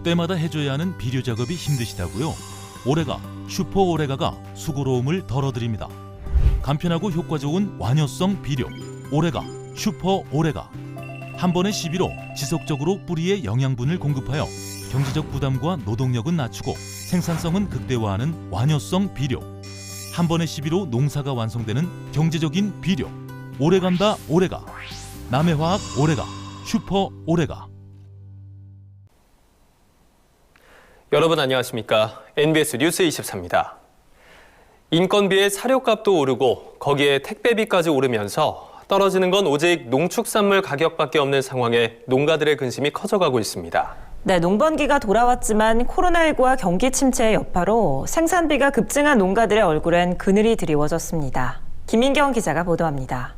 때마다 해줘야 하는 비료 작업이 힘드시다고요? 오레가, 슈퍼 오레가가 수고로움을 덜어드립니다. 간편하고 효과 좋은 완효성 비료 오레가, 슈퍼 오레가. 한 번의 시비로 지속적으로 뿌리에 영양분을 공급하여 경제적 부담과 노동력은 낮추고 생산성은 극대화하는 완효성 비료. 한 번의 시비로 농사가 완성되는 경제적인 비료 오래간다 오레가. 남해화학 오레가, 슈퍼 오레가. 여러분 안녕하십니까? NBS 뉴스 24입니다. 인건비에 사료값도 오르고 거기에 택배비까지 오르면서 떨어지는 건 오직 농축산물 가격밖에 없는 상황에 농가들의 근심이 커져가고 있습니다. 네, 농번기가 돌아왔지만 코로나19와 경기 침체의 여파로 생산비가 급증한 농가들의 얼굴엔 그늘이 드리워졌습니다. 김인경 기자가 보도합니다.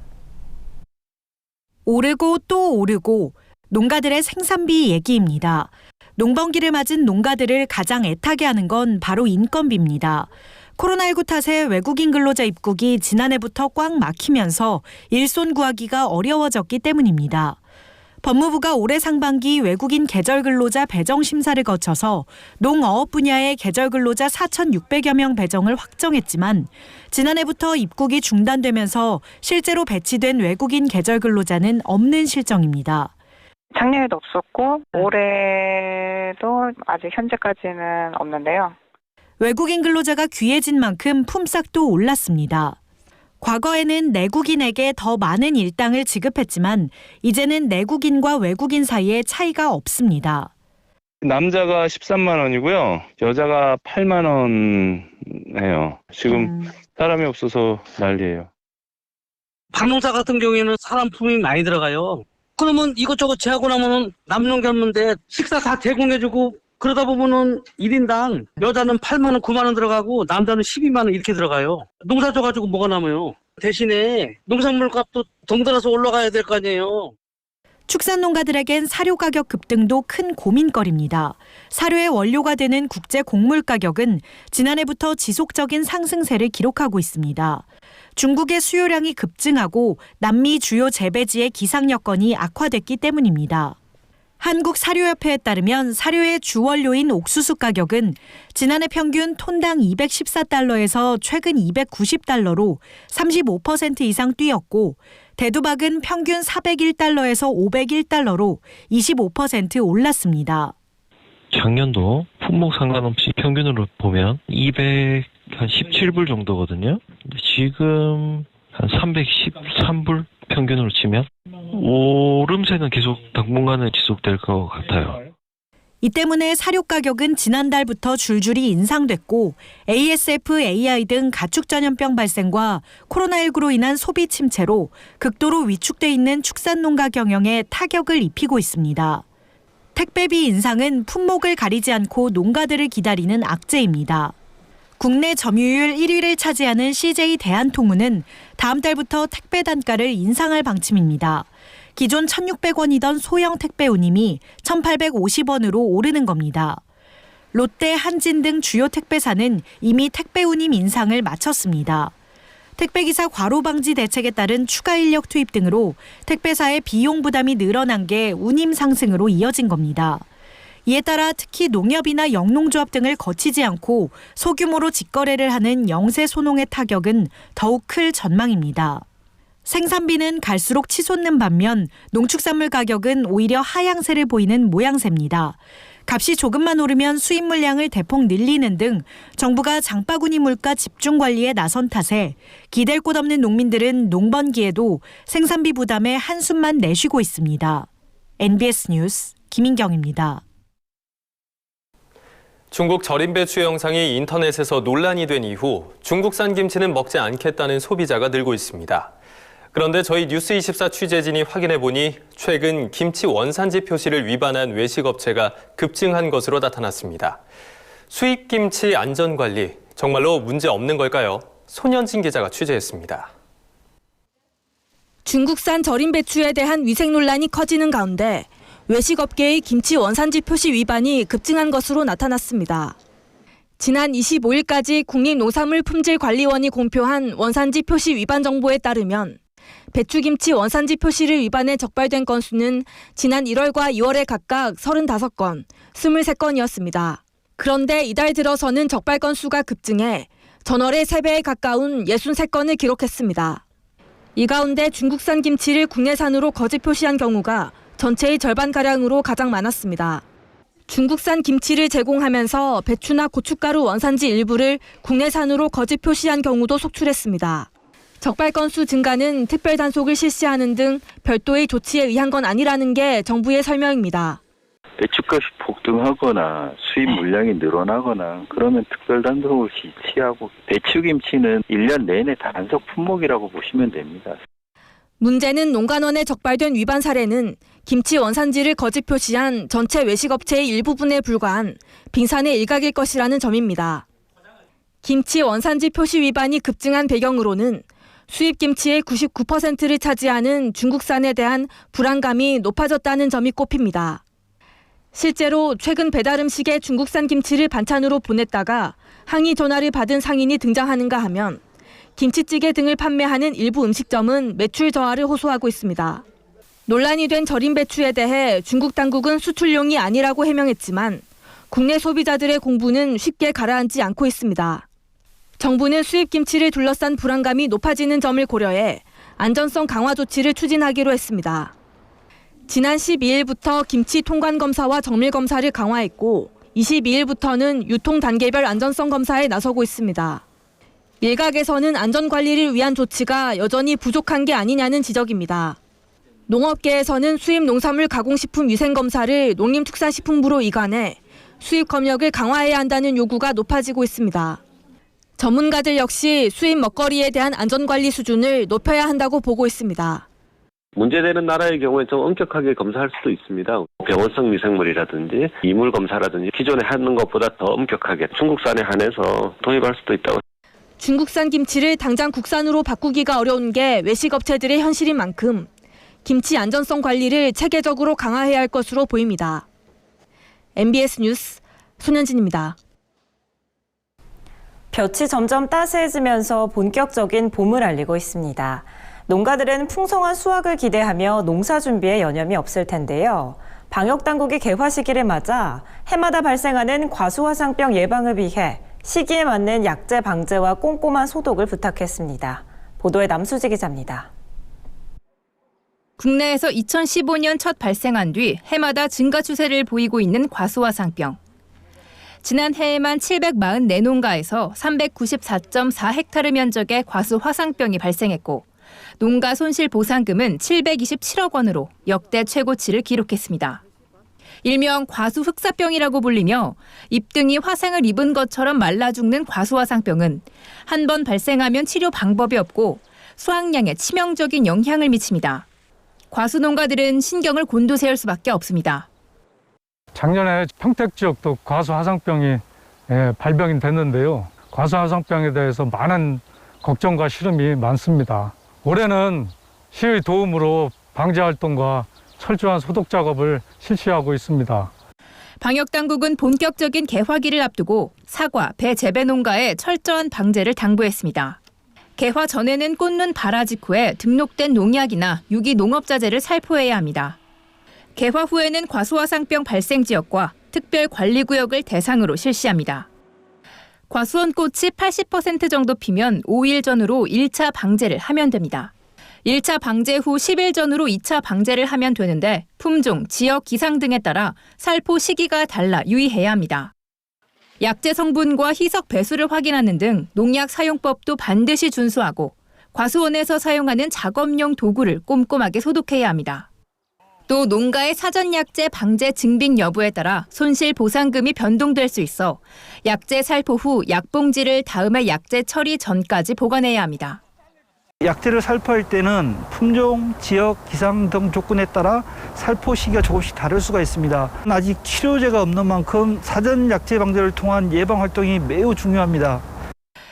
오르고 또 오르고 농가들의 생산비 얘기입니다. 농번기를 맞은 농가들을 가장 애타게 하는 건 바로 인건비입니다. 코로나19 탓에 외국인 근로자 입국이 지난해부터 꽉 막히면서 일손 구하기가 어려워졌기 때문입니다. 법무부가 올해 상반기 외국인 계절 근로자 배정 심사를 거쳐서 농어업 분야의 계절 근로자 4,600여 명 배정을 확정했지만 지난해부터 입국이 중단되면서 실제로 배치된 외국인 계절 근로자는 없는 실정입니다. 작년에도 없었고 올해도 아직 현재까지는 없는데요. 외국인 근로자가 귀해진 만큼 품삯도 올랐습니다. 과거에는 내국인에게 더 많은 일당을 지급했지만 이제는 내국인과 외국인 사이에 차이가 없습니다. 남자가 13만 원이고요. 여자가 8만 원 해요. 지금 사람이 없어서 난리예요. 밭농사 같은 경우에는 사람 품이 많이 들어가요. 그러면 이것저것 제하고 나면은 남는 게 없는데 식사 다 제공해주고 그러다 보면은 1인당 여자는 8만 원, 9만 원 들어가고 남자는 12만 원 이렇게 들어가요. 농사 져가지고 뭐가 남아요. 대신에 농산물 값도 덩달아서 올라가야 될 거 아니에요. 축산농가들에겐 사료 가격 급등도 큰 고민거리입니다. 사료의 원료가 되는 국제 곡물 가격은 지난해부터 지속적인 상승세를 기록하고 있습니다. 중국의 수요량이 급증하고 남미 주요 재배지의 기상 여건이 악화됐기 때문입니다. 한국사료협회에 따르면 사료의 주원료인 옥수수 가격은 지난해 평균 톤당 214달러에서 최근 290달러로 35% 이상 뛰었고 대두박은 평균 401달러에서 501달러로 25% 올랐습니다. 작년도 품목 상관없이 평균으로 보면 217불 정도거든요. 지금 한 313불 평균으로 치면 오름세는 계속 당분간은 지속될 것 같아요. 이 때문에 사료 가격은 지난달부터 줄줄이 인상됐고 ASF, AI 등 가축 전염병 발생과 코로나19로 인한 소비 침체로 극도로 위축돼 있는 축산농가 경영에 타격을 입히고 있습니다. 택배비 인상은 품목을 가리지 않고 농가들을 기다리는 악재입니다. 국내 점유율 1위를 차지하는 CJ 대한통운은 다음 달부터 택배 단가를 인상할 방침입니다. 기존 1,600원이던 소형 택배 운임이 1,850원으로 오르는 겁니다. 롯데, 한진 등 주요 택배사는 이미 택배 운임 인상을 마쳤습니다. 택배기사 과로 방지 대책에 따른 추가 인력 투입 등으로 택배사의 비용 부담이 늘어난 게 운임 상승으로 이어진 겁니다. 이에 따라 특히 농협이나 영농조합 등을 거치지 않고 소규모로 직거래를 하는 영세 소농의 타격은 더욱 클 전망입니다. 생산비는 갈수록 치솟는 반면 농축산물 가격은 오히려 하향세를 보이는 모양새입니다. 값이 조금만 오르면 수입 물량을 대폭 늘리는 등 정부가 장바구니 물가 집중 관리에 나선 탓에 기댈 곳 없는 농민들은 농번기에도 생산비 부담에 한숨만 내쉬고 있습니다. NBS 뉴스 김인경입니다. 중국 절임 배추 영상이 인터넷에서 논란이 된 이후 중국산 김치는 먹지 않겠다는 소비자가 늘고 있습니다. 그런데 저희 뉴스24 취재진이 확인해보니 최근 김치 원산지 표시를 위반한 외식업체가 급증한 것으로 나타났습니다. 수입 김치 안전관리, 정말로 문제 없는 걸까요? 손현진 기자가 취재했습니다. 중국산 절임 배추에 대한 위생 논란이 커지는 가운데 외식업계의 김치 원산지 표시 위반이 급증한 것으로 나타났습니다. 지난 25일까지 국립농산물품질관리원이 공표한 원산지 표시 위반 정보에 따르면 배추김치 원산지 표시를 위반해 적발된 건수는 지난 1월과 2월에 각각 35건, 23건이었습니다. 그런데 이달 들어서는 적발 건수가 급증해 전월의 3배에 가까운 63건을 기록했습니다. 이 가운데 중국산 김치를 국내산으로 거짓 표시한 경우가 전체의 절반가량으로 가장 많았습니다. 중국산 김치를 제공하면서 배추나 고춧가루 원산지 일부를 국내산으로 거짓 표시한 경우도 속출했습니다. 적발 건수 증가는 특별 단속을 실시하는 등 별도의 조치에 의한 건 아니라는 게 정부의 설명입니다. 배추값이 폭등하거나 수입 물량이 늘어나거나 그러면 특별 단속을 실시하고 배추김치는 1년 내내 단속 품목이라고 보시면 됩니다. 문제는 농간원에 적발된 위반 사례는 김치 원산지를 거짓 표시한 전체 외식업체의 일부분에 불과한 빙산의 일각일 것이라는 점입니다. 김치 원산지 표시 위반이 급증한 배경으로는 수입 김치의 99%를 차지하는 중국산에 대한 불안감이 높아졌다는 점이 꼽힙니다. 실제로 최근 배달 음식에 중국산 김치를 반찬으로 보냈다가 항의 전화를 받은 상인이 등장하는가 하면 김치찌개 등을 판매하는 일부 음식점은 매출 저하를 호소하고 있습니다. 논란이 된 절임 배추에 대해 중국 당국은 수출용이 아니라고 해명했지만 국내 소비자들의 공분은 쉽게 가라앉지 않고 있습니다. 정부는 수입 김치를 둘러싼 불안감이 높아지는 점을 고려해 안전성 강화 조치를 추진하기로 했습니다. 지난 12일부터 김치 통관 검사와 정밀 검사를 강화했고 22일부터는 유통 단계별 안전성 검사에 나서고 있습니다. 일각에서는 안전관리를 위한 조치가 여전히 부족한 게 아니냐는 지적입니다. 농업계에서는 수입 농산물 가공식품 위생검사를 농림축산식품부로 이관해 수입 검역을 강화해야 한다는 요구가 높아지고 있습니다. 전문가들 역시 수입 먹거리에 대한 안전관리 수준을 높여야 한다고 보고 있습니다. 문제되는 나라의 경우에 좀 엄격하게 검사할 수도 있습니다. 병원성 미생물이라든지 이물 검사라든지 기존에 하는 것보다 더 엄격하게 중국산에 한해서 도입할 수도 있다고. 중국산 김치를 당장 국산으로 바꾸기가 어려운 게 외식업체들의 현실인 만큼 김치 안전성 관리를 체계적으로 강화해야 할 것으로 보입니다. MBS 뉴스 손현진입니다. 볕이 점점 따스해지면서 본격적인 봄을 알리고 있습니다. 농가들은 풍성한 수확을 기대하며 농사 준비에 여념이 없을 텐데요. 방역당국이 개화 시기를 맞아 해마다 발생하는 과수화상병 예방을 위해 시기에 맞는 약재 방제와 꼼꼼한 소독을 부탁했습니다. 보도에 남수지 기자입니다. 국내에서 2015년 첫 발생한 뒤 해마다 증가 추세를 보이고 있는 과수화상병. 지난해에만 744농가에서 394.4헥타르 면적의 과수화상병이 발생했고 농가 손실 보상금은 727억 원으로 역대 최고치를 기록했습니다. 일명 과수 흑사병이라고 불리며 잎등이 화상을 입은 것처럼 말라 죽는 과수화상병은 한 번 발생하면 치료 방법이 없고 수확량에 치명적인 영향을 미칩니다. 과수 농가들은 신경을 곤두세울 수밖에 없습니다. 작년에 평택 지역도 과수화상병이 발병이 됐는데요. 과수화상병에 대해서 많은 걱정과 시름이 많습니다. 올해는 시의 도움으로 방제 활동과 철저한 소독 작업을 실시하고 있습니다. 방역당국은 본격적인 개화기를 앞두고 사과, 배 재배 농가에 철저한 방제를 당부했습니다. 개화 전에는 꽃눈 발화 직후에 등록된 농약이나 유기 농업자재를 살포해야 합니다. 개화 후에는 과수화상병 발생 지역과 특별관리구역을 대상으로 실시합니다. 과수원꽃이 80% 정도 피면 5일 전후로 1차 방제를 하면 됩니다. 1차 방제 후 10일 전후로 2차 방제를 하면 되는데 품종, 지역 기상 등에 따라 살포 시기가 달라 유의해야 합니다. 약재 성분과 희석 배수를 확인하는 등 농약 사용법도 반드시 준수하고 과수원에서 사용하는 작업용 도구를 꼼꼼하게 소독해야 합니다. 또 농가의 사전 약재 방제 증빙 여부에 따라 손실 보상금이 변동될 수 있어 약재 살포 후 약봉지를 다음에 약재 처리 전까지 보관해야 합니다. 약재를 살포할 때는 품종, 지역, 기상 등 조건에 따라 살포 시기가 조금씩 다를 수가 있습니다. 아직 치료제가 없는 만큼 사전 약재 방제를 통한 예방 활동이 매우 중요합니다.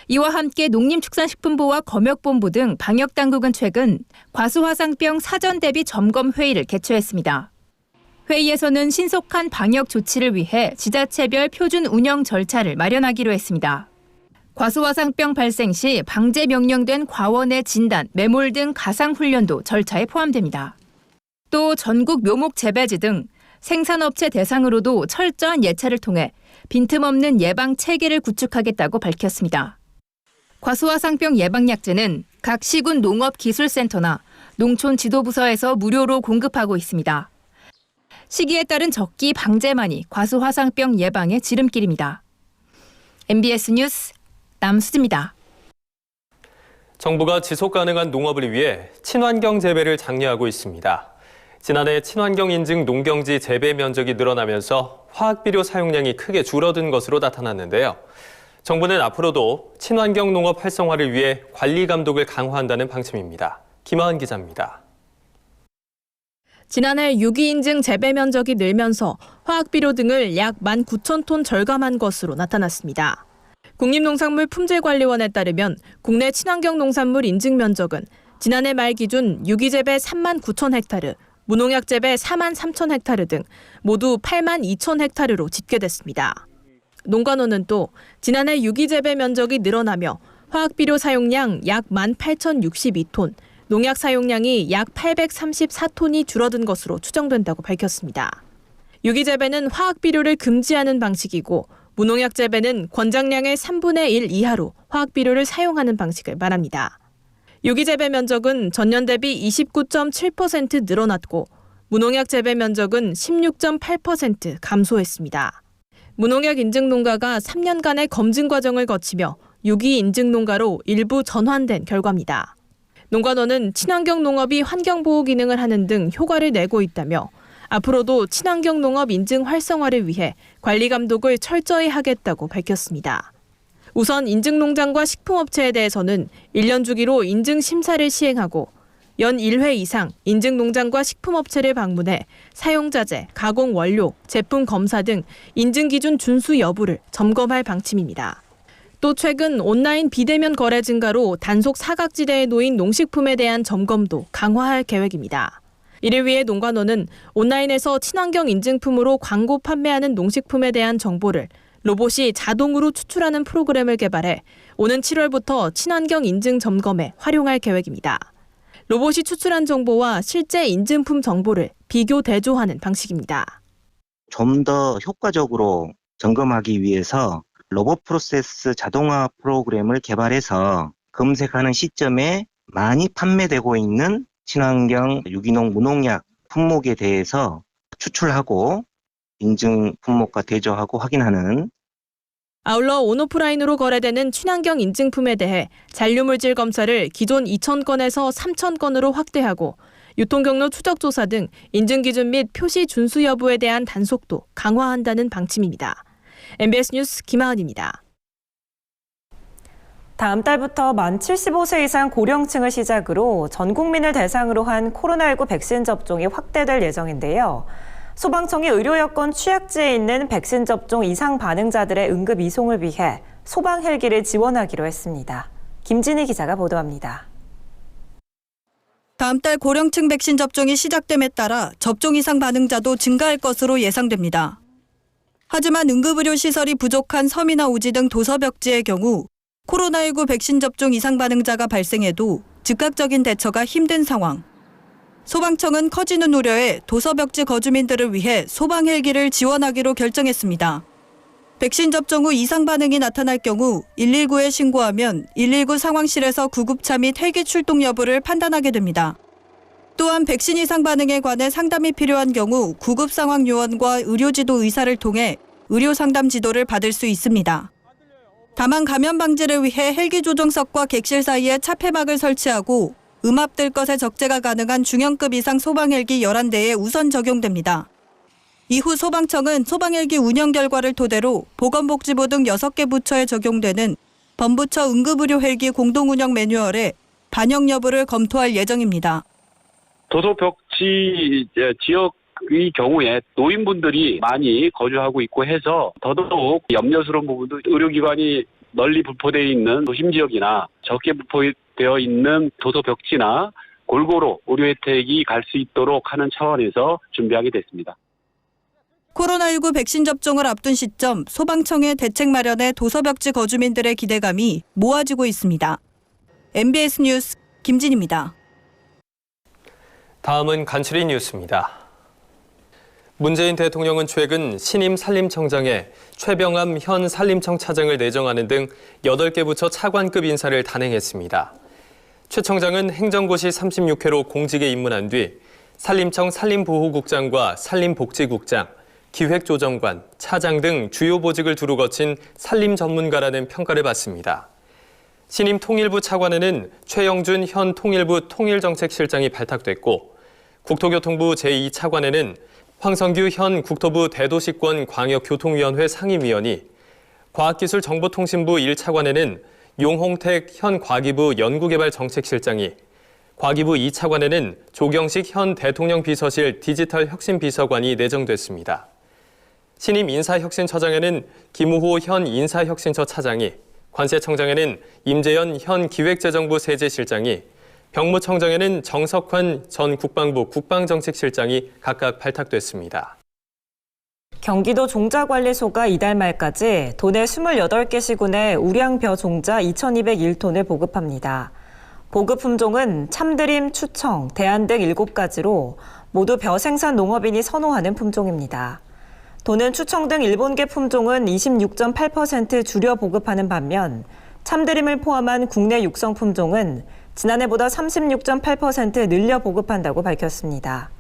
이와 함께 농림축산식품부와 검역본부 등 방역당국은 최근 과수화상병 사전 대비 점검 회의를 개최했습니다. 회의에서는 신속한 방역 조치를 위해 지자체별 표준 운영 절차를 마련하기로 했습니다. 과수화상병 발생 시 방제 명령된 과원의 진단, 매몰 등 가상 훈련도 절차에 포함됩니다. 또 전국 묘목 재배지 등 생산업체 대상으로도 철저한 예찰을 통해 빈틈없는 예방 체계를 구축하겠다고 밝혔습니다. 과수화상병 예방약제는 각 시군 농업기술센터나 농촌지도부서에서 무료로 공급하고 있습니다. 시기에 따른 적기 방제만이 과수화상병 예방의 지름길입니다. MBS 뉴스 남수지입니다. 정부가 지속가능한 농업을 위해 친환경 재배를 장려하고 있습니다. 지난해 친환경 인증 농경지 재배 면적이 늘어나면서 화학비료 사용량이 크게 줄어든 것으로 나타났는데요. 정부는 앞으로도 친환경 농업 활성화를 위해 관리 감독을 강화한다는 방침입니다. 김하은 기자입니다. 지난해 유기인증 재배 면적이 늘면서 화학비료 등을 약 19,000톤 절감한 것으로 나타났습니다. 국립농산물품질관리원에 따르면 국내 친환경 농산물 인증 면적은 지난해 말 기준 유기재배 39,000헥타르, 무농약 재배 43,000헥타르 등 모두 82,000헥타르로 집계됐습니다. 농관원은 또 지난해 유기재배 면적이 늘어나며 화학비료 사용량 약 18,062톤, 농약 사용량이 약 834톤이 줄어든 것으로 추정된다고 밝혔습니다. 유기재배는 화학비료를 금지하는 방식이고 무농약 재배는 권장량의 3분의 1 이하로 화학비료를 사용하는 방식을 말합니다. 유기재배 면적은 전년 대비 29.7% 늘어났고 무농약 재배 면적은 16.8% 감소했습니다. 무농약 인증 농가가 3년간의 검증 과정을 거치며 유기 인증 농가로 일부 전환된 결과입니다. 농관원은 친환경 농업이 환경보호 기능을 하는 등 효과를 내고 있다며 앞으로도 친환경 농업 인증 활성화를 위해 관리 감독을 철저히 하겠다고 밝혔습니다. 우선 인증농장과 식품업체에 대해서는 1년 주기로 인증 심사를 시행하고 연 1회 이상 인증농장과 식품업체를 방문해 사용자재, 가공 원료, 제품 검사 등 인증 기준 준수 여부를 점검할 방침입니다. 또 최근 온라인 비대면 거래 증가로 단속 사각지대에 놓인 농식품에 대한 점검도 강화할 계획입니다. 이를 위해 농관원은 온라인에서 친환경 인증품으로 광고 판매하는 농식품에 대한 정보를 로봇이 자동으로 추출하는 프로그램을 개발해 오는 7월부터 친환경 인증 점검에 활용할 계획입니다. 로봇이 추출한 정보와 실제 인증품 정보를 비교 대조하는 방식입니다. 좀 더 효과적으로 점검하기 위해서 로봇 프로세스 자동화 프로그램을 개발해서 검색하는 시점에 많이 판매되고 있는 친환경 유기농 무농약 품목에 대해서 추출하고 인증 품목과 대조하고 확인하는. 아울러 온오프라인으로 거래되는 친환경 인증품에 대해 잔류물질 검사를 기존 2,000건에서 3,000건으로 확대하고 유통경로 추적 조사 등 인증 기준 및 표시 준수 여부에 대한 단속도 강화한다는 방침입니다. MBS 뉴스 김하은입니다. 다음 달부터 만 75세 이상 고령층을 시작으로 전 국민을 대상으로 한 코로나19 백신 접종이 확대될 예정인데요. 소방청이 의료 여건 취약지에 있는 백신 접종 이상 반응자들의 응급 이송을 위해 소방 헬기를 지원하기로 했습니다. 김진희 기자가 보도합니다. 다음 달 고령층 백신 접종이 시작됨에 따라 접종 이상 반응자도 증가할 것으로 예상됩니다. 하지만 응급의료 시설이 부족한 섬이나 오지 등 도서벽지의 경우 코로나19 백신 접종 이상 반응자가 발생해도 즉각적인 대처가 힘든 상황. 소방청은 커지는 우려에 도서벽지 거주민들을 위해 소방 헬기를 지원하기로 결정했습니다. 백신 접종 후 이상 반응이 나타날 경우 119에 신고하면 119 상황실에서 구급차 및 헬기 출동 여부를 판단하게 됩니다. 또한 백신 이상 반응에 관해 상담이 필요한 경우 구급 상황 요원과 의료지도 의사를 통해 의료 상담 지도를 받을 수 있습니다. 다만 감염 방지를 위해 헬기 조종석과 객실 사이에 차폐막을 설치하고 음압들 것에 적재가 가능한 중형급 이상 소방 헬기 11대에 우선 적용됩니다. 이후 소방청은 소방 헬기 운영 결과를 토대로 보건복지부 등 6개 부처에 적용되는 범부처 응급의료 헬기 공동운영 매뉴얼에 반영 여부를 검토할 예정입니다. 도서벽지 지역의 경우에 노인분들이 많이 거주하고 있고 해서 더더욱 염려스러운 부분도 의료기관이 널리 분포되어 있는 도심 지역이나 적게 분포되어 있는 도서벽지나 골고루 의료 혜택이 갈 수 있도록 하는 차원에서 준비하게 됐습니다. 코로나19 백신 접종을 앞둔 시점 소방청의 대책 마련에 도서벽지 거주민들의 기대감이 모아지고 있습니다. MBS 뉴스 김진입니다. 다음은 간추린 뉴스입니다. 문재인 대통령은 최근 신임 산림청장에 최병암 현 산림청 차장을 내정하는 등 8개 부처 차관급 인사를 단행했습니다. 최 청장은 행정고시 36회로 공직에 입문한 뒤 산림청 산림보호국장과 산림복지국장, 기획조정관, 차장 등 주요 보직을 두루 거친 산림 전문가라는 평가를 받습니다. 신임 통일부 차관에는 최영준 현 통일부 통일정책실장이 발탁됐고 국토교통부 제2차관에는 황성규 현 국토부 대도시권 광역교통위원회 상임위원이 과학기술정보통신부 1차관에는 용홍택 현 과기부 연구개발정책실장이 과기부 2차관에는 조경식 현 대통령 비서실 디지털혁신비서관이 내정됐습니다. 신임 인사혁신처장에는 김우호 현 인사혁신처 차장이, 관세청장에는 임재현 현 기획재정부 세제실장이, 병무청장에는 정석환 전 국방부 국방정책실장이 각각 발탁됐습니다. 경기도 종자관리소가 이달 말까지 도내 28개 시군에 우량벼 종자 2,201톤을 보급합니다. 보급 품종은 참드림, 추청, 대안 등 7가지로 모두 벼 생산 농업인이 선호하는 품종입니다. 도는 추청 등 일본계 품종은 26.8% 줄여 보급하는 반면 참드림을 포함한 국내 육성 품종은 지난해보다 36.8% 늘려 보급한다고 밝혔습니다.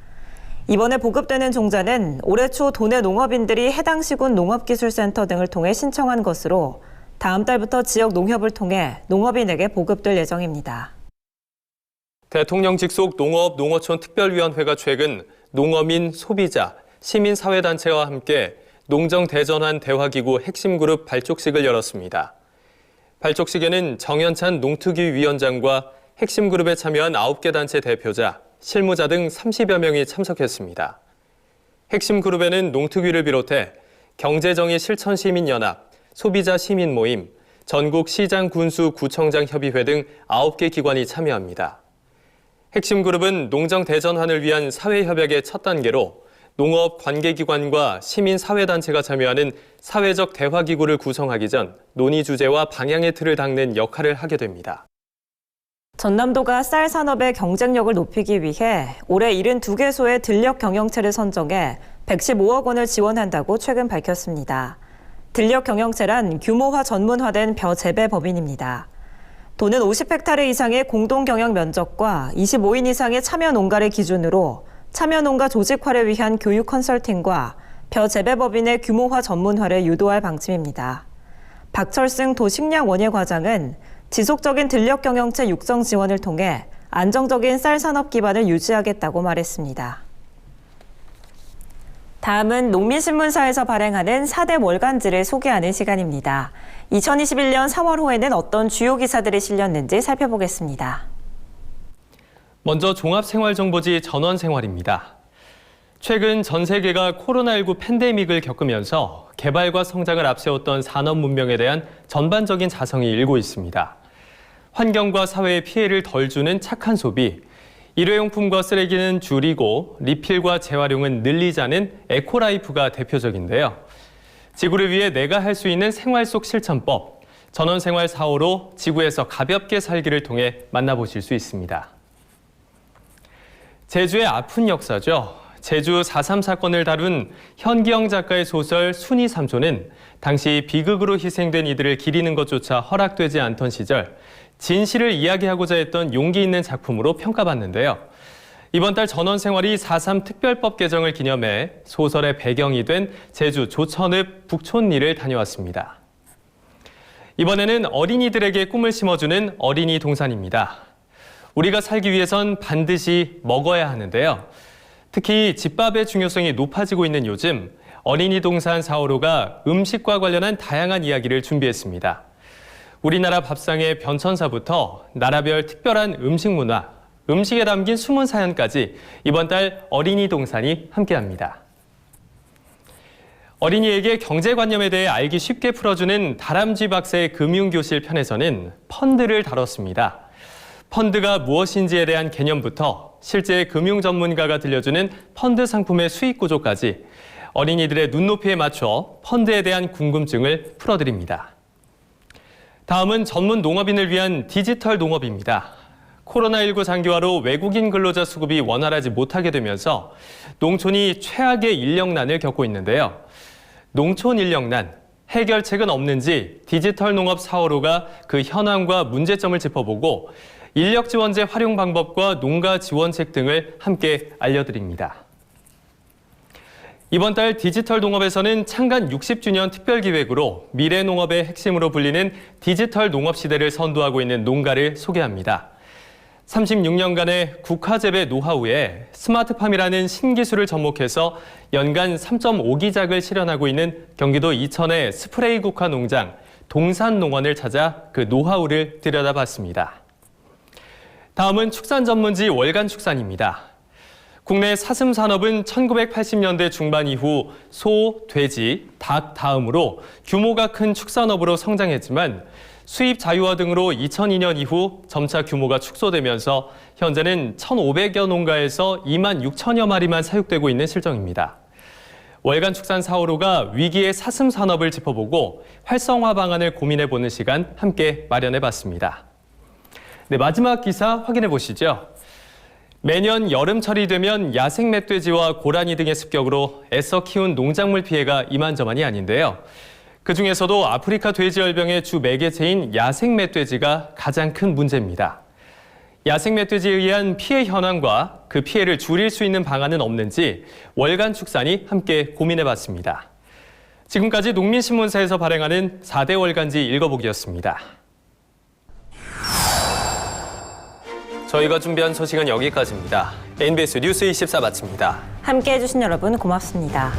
이번에 보급되는 종자는 올해 초 도내 농업인들이 해당 시군 농업기술센터 등을 통해 신청한 것으로 다음 달부터 지역 농협을 통해 농업인에게 보급될 예정입니다. 대통령 직속 농업 농어촌 특별위원회가 최근 농어민, 소비자, 시민사회단체와 함께 농정대전환 대화기구 핵심그룹 발족식을 열었습니다. 발족식에는 정현찬 농특위 위원장과 핵심그룹에 참여한 9개 단체 대표자, 실무자 등 30여 명이 참석했습니다. 핵심그룹에는 농특위를 비롯해 경제정의 실천시민연합, 소비자시민모임, 전국시장군수구청장협의회 등 9개 기관이 참여합니다. 핵심그룹은 농정대전환을 위한 사회협약의 첫 단계로 농업 관계기관과 시민사회단체가 참여하는 사회적 대화기구를 구성하기 전 논의 주제와 방향의 틀을 닦는 역할을 하게 됩니다. 전남도가 쌀 산업의 경쟁력을 높이기 위해 올해 72개소의 들녘 경영체를 선정해 115억 원을 지원한다고 최근 밝혔습니다. 들녘 경영체란 규모화 전문화된 벼 재배 법인입니다. 도는 50헥타르 이상의 공동 경영 면적과 25인 이상의 참여 농가를 기준으로 참여 농가 조직화를 위한 교육 컨설팅과 벼 재배 법인의 규모화 전문화를 유도할 방침입니다. 박철승 도식량원예과장은 지속적인 들녘 경영체 육성 지원을 통해 안정적인 쌀 산업 기반을 유지하겠다고 말했습니다. 다음은 농민신문사에서 발행하는 4대 월간지를 소개하는 시간입니다. 2021년 3월호에는 어떤 주요 기사들이 실렸는지 살펴보겠습니다. 먼저 종합생활정보지 전원생활입니다. 최근 전 세계가 코로나19 팬데믹을 겪으면서 개발과 성장을 앞세웠던 산업 문명에 대한 전반적인 자성이 일고 있습니다. 환경과 사회에 피해를 덜 주는 착한 소비, 일회용품과 쓰레기는 줄이고 리필과 재활용은 늘리자는 에코라이프가 대표적인데요. 지구를 위해 내가 할 수 있는 생활 속 실천법, 전원생활 4호로 지구에서 가볍게 살기를 통해 만나보실 수 있습니다. 제주의 아픈 역사죠. 제주 4.3 사건을 다룬 현기영 작가의 소설 순이 삼촌은 당시 비극으로 희생된 이들을 기리는 것조차 허락되지 않던 시절 진실을 이야기하고자 했던 용기 있는 작품으로 평가받는데요. 이번 달 전원생활이 4.3 특별법 개정을 기념해 소설의 배경이 된 제주 조천읍 북촌리를 다녀왔습니다. 이번에는 어린이들에게 꿈을 심어주는 어린이 동산입니다. 우리가 살기 위해선 반드시 먹어야 하는데요. 특히 집밥의 중요성이 높아지고 있는 요즘 어린이 동산 4호로가 음식과 관련한 다양한 이야기를 준비했습니다. 우리나라 밥상의 변천사부터 나라별 특별한 음식 문화, 음식에 담긴 숨은 사연까지 이번 달 어린이 동산이 함께합니다. 어린이에게 경제관념에 대해 알기 쉽게 풀어주는 다람쥐 박사의 금융교실 편에서는 펀드를 다뤘습니다. 펀드가 무엇인지에 대한 개념부터 실제 금융 전문가가 들려주는 펀드 상품의 수익 구조까지 어린이들의 눈높이에 맞춰 펀드에 대한 궁금증을 풀어드립니다. 다음은 전문 농업인을 위한 디지털 농업입니다. 코로나19 장기화로 외국인 근로자 수급이 원활하지 못하게 되면서 농촌이 최악의 인력난을 겪고 있는데요. 농촌 인력난, 해결책은 없는지 디지털 농업 4.15가 그 현황과 문제점을 짚어보고 인력 지원제 활용 방법과 농가 지원책 등을 함께 알려드립니다. 이번 달 디지털 농업에서는 창간 60주년 특별기획으로 미래 농업의 핵심으로 불리는 디지털 농업 시대를 선도하고 있는 농가를 소개합니다. 36년간의 국화재배 노하우에 스마트팜이라는 신기술을 접목해서 연간 3.5기작을 실현하고 있는 경기도 이천의 스프레이 국화 농장 동산농원을 찾아 그 노하우를 들여다봤습니다. 다음은 축산 전문지 월간축산입니다. 국내 사슴 산업은 1980년대 중반 이후 소, 돼지, 닭 다음으로 규모가 큰 축산업으로 성장했지만 수입 자유화 등으로 2002년 이후 점차 규모가 축소되면서 현재는 1,500여 농가에서 2만 6천여 마리만 사육되고 있는 실정입니다. 월간축산 4.15가 위기의 사슴 산업을 짚어보고 활성화 방안을 고민해보는 시간 함께 마련해봤습니다. 네, 마지막 기사 확인해 보시죠. 매년 여름철이 되면 야생 멧돼지와 고라니 등의 습격으로 애써 키운 농작물 피해가 이만저만이 아닌데요. 그중에서도 아프리카 돼지열병의 주 매개체인 야생 멧돼지가 가장 큰 문제입니다. 야생 멧돼지에 의한 피해 현황과 그 피해를 줄일 수 있는 방안은 없는지 월간축산이 함께 고민해봤습니다. 지금까지 농민신문사에서 발행하는 4대 월간지 읽어보기였습니다. 저희가 준비한 소식은 여기까지입니다. NBS 뉴스 24 마칩니다. 함께해 주신 여러분 고맙습니다.